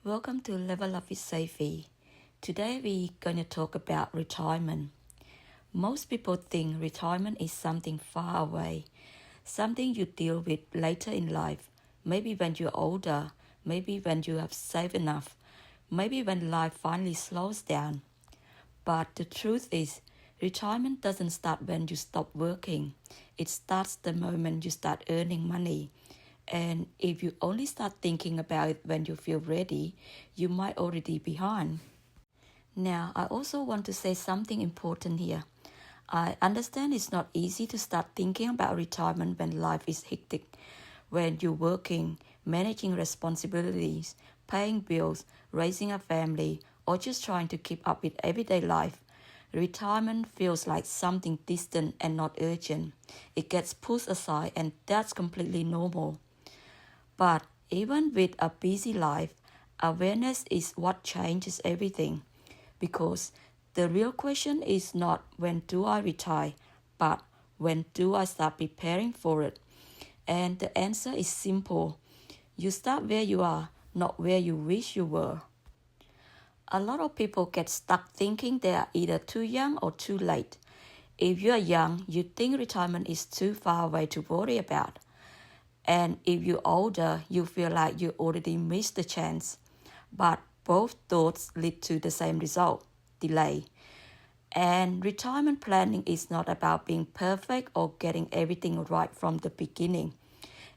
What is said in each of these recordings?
Welcome to Level Up with Safi. Today we're going to talk about retirement. Most people think retirement is something far away, something you deal with later in life, maybe when you're older, maybe when you have saved enough, maybe when life finally slows down. But the truth is, retirement doesn't start when you stop working. It starts the moment you start earning money. And if you only start thinking about it when you feel ready, you might already be behind. Now, I also want to say something important here. I understand it's not easy to start thinking about retirement when life is hectic, when you're working, managing responsibilities, paying bills, raising a family, or just trying to keep up with everyday life. Retirement feels like something distant and not urgent. It gets pushed aside, and that's completely normal. But even with a busy life, awareness is what changes everything. Because the real question is not when do I retire, but when do I start preparing for it? And the answer is simple. You start where you are, not where you wish you were. A lot of people get stuck thinking they are either too young or too late. If you are young, you think retirement is too far away to worry about. And if you're older, you feel like you already missed the chance. But both thoughts lead to the same result, delay. And retirement planning is not about being perfect or getting everything right from the beginning.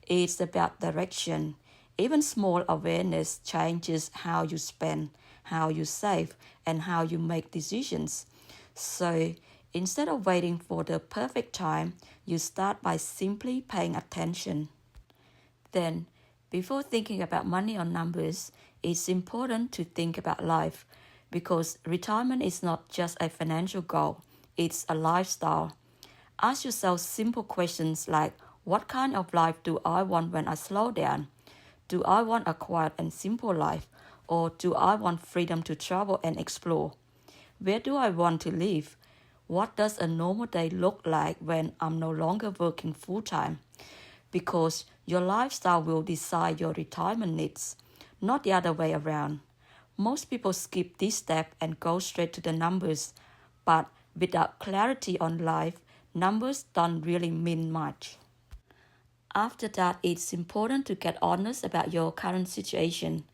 It's about direction. Even small awareness changes how you spend, how you save, and how you make decisions. So instead of waiting for the perfect time, you start by simply paying attention. Then, before thinking about money or numbers, it's important to think about life because retirement is not just a financial goal, it's a lifestyle. Ask yourself simple questions like what kind of life do I want when I slow down? Do I want a quiet and simple life? Or do I want freedom to travel and explore? Where do I want to live? What does a normal day look like when I'm no longer working full time? Because your lifestyle will decide your retirement needs, not the other way around. Most people skip this step and go straight to the numbers, but without clarity on life, numbers don't really mean much. After that, it's important to get honest about your current situation.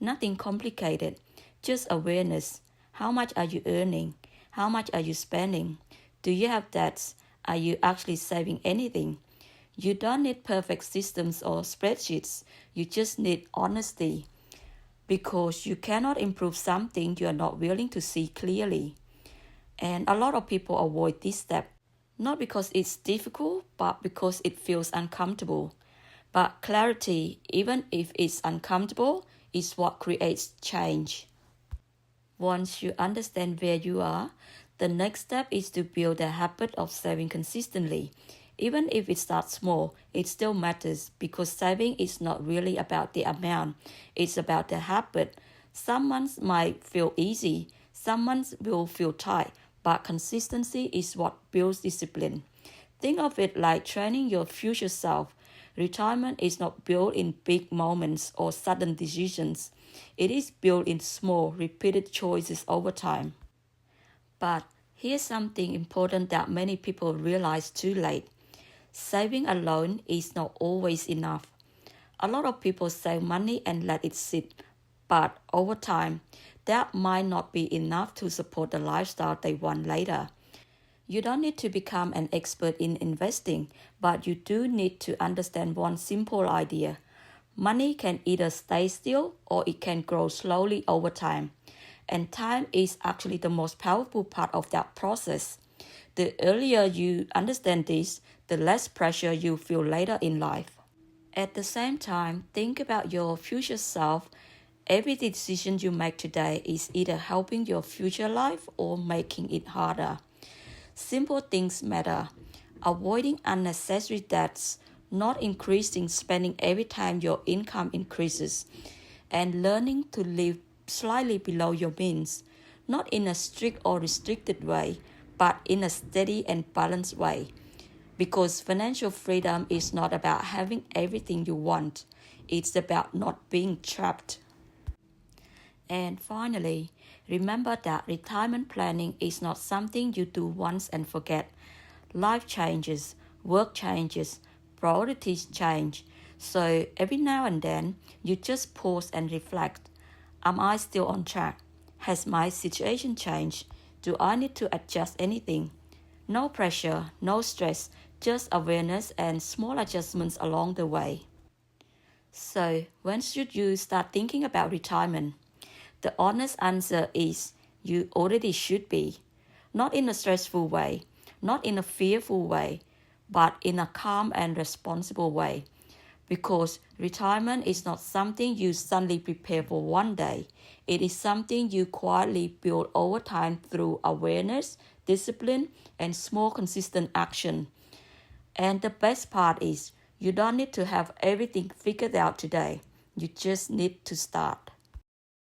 Nothing complicated, just awareness. How much are you earning? How much are you spending? Do you have debts? Are you actually saving anything? You don't need perfect systems or spreadsheets. You just need honesty. Because you cannot improve something you are not willing to see clearly. And a lot of people avoid this step, not because it's difficult, but because it feels uncomfortable. But clarity, even if it's uncomfortable, is what creates change. Once you understand where you are, the next step is to build a habit of saving consistently. Even if it starts small, it still matters because saving is not really about the amount, it's about the habit. Some months might feel easy, some months will feel tight, but consistency is what builds discipline. Think of it like training your future self. Retirement is not built in big moments or sudden decisions. It is built in small, repeated choices over time. But here's something important that many people realize too late. Saving alone is not always enough. A lot of people save money and let it sit, but over time, that might not be enough to support the lifestyle they want later. You don't need to become an expert in investing, but you do need to understand one simple idea. Money can either stay still or it can grow slowly over time. And time is actually the most powerful part of that process. The earlier you understand this, the less pressure you feel later in life. At the same time, think about your future self. Every decision you make today is either helping your future life or making it harder. Simple things matter. Avoiding unnecessary debts, not increasing spending every time your income increases, and learning to live slightly below your means, not in a strict or restricted way, but in a steady and balanced way. Because financial freedom is not about having everything you want, it's about not being trapped. And finally, remember that retirement planning is not something you do once and forget. Life changes, work changes, priorities change. So every now and then, you just pause and reflect. Am I still on track? Has my situation changed? Do I need to adjust anything? No pressure, no stress, just awareness and small adjustments along the way. So, when should you start thinking about retirement? The honest answer is you already should be. Not in a stressful way, not in a fearful way, but in a calm and responsible way. Because retirement is not something you suddenly prepare for one day. It is something you quietly build over time through awareness, discipline, and small consistent action. And the best part is you don't need to have everything figured out today. You just need to start.